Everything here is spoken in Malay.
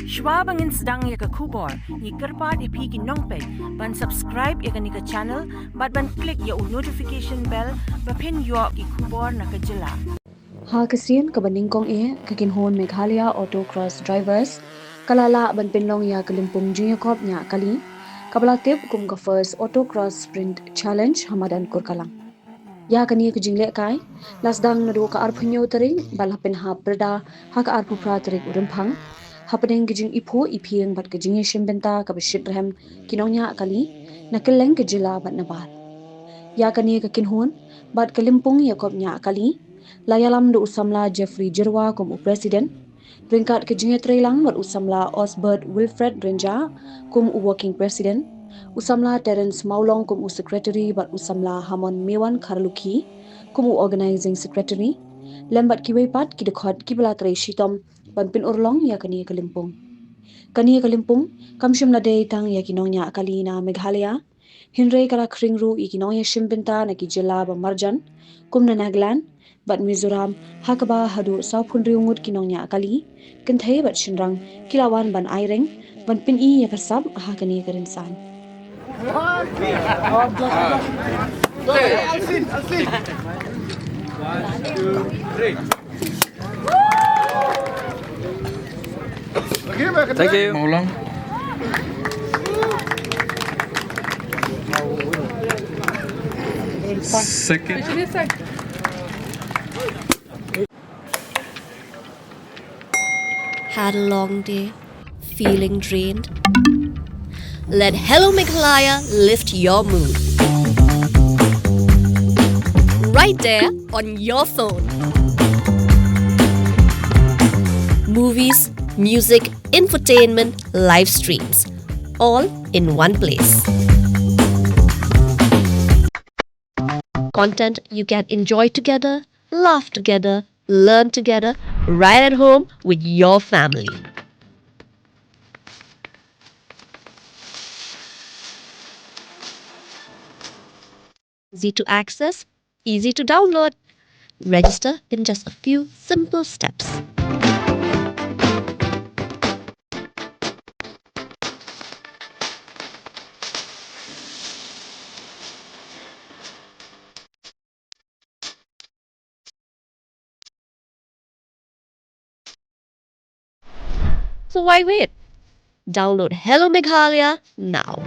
Schwabangin sedang ya ke kubor, ni kerpat ipi ki nongpek, ban subscribe ya ke ni ke channel, ban klik ya notification bell, bapin yo ki kubor na ke jela. Ha kasian ka baningkong kakin hon Meghalaya Autocross Drivers kalala ban pinlong ya Kalimpong Junior Cup nya kali kabalatip kum ka first Autocross Sprint Challenge Hamadan Kurkalang. Ya kani ka jingle kai lasdang nadu ka arpunyo tering balapin ha perda ha ka arpu pra terik urempang hapedeng gijing ipu ipieng bat gijing shimbenta ka bishit rehem kinongnya kali nakeleng ke jila bat nabat. Ya kani ka kinhon bat Kalimpong ya kop nya kali layalam do usamla Jeffrey Jirwa como presiden ringkat ke jinge trailang bat usamla Osbert Wilfred Renja como working president usamla Terence Maulong como secretary bat usamla Hamon Mewan Karluki como organizing secretary lembat kiwepat ki dekhot ki belatrai shitom banpin urlong ya kani Kalimpong kamshim na day tang ya kinongnya kalina Meghalaya Hinrei kala kringru ikinongya shimbinta na ki jela ba marjan kumna Nagaland bat Mizoram hakaba hadu sauphunri ungut kinongnya akali kenthai bat shinrang kilawan ban aireng ban pin I ya kasab hakani karinsan Thank you. Maulong. Second. Had a long day, feeling drained? Let Hello Meghalaya lift your mood. Right there on your phone. Movies, music, infotainment, live streams, all in one place. Content you can enjoy together, laugh together, learn together, right at home with your family. Easy to access, easy to download. Register in just a few simple steps. So why wait? Download Hello Meghalaya now.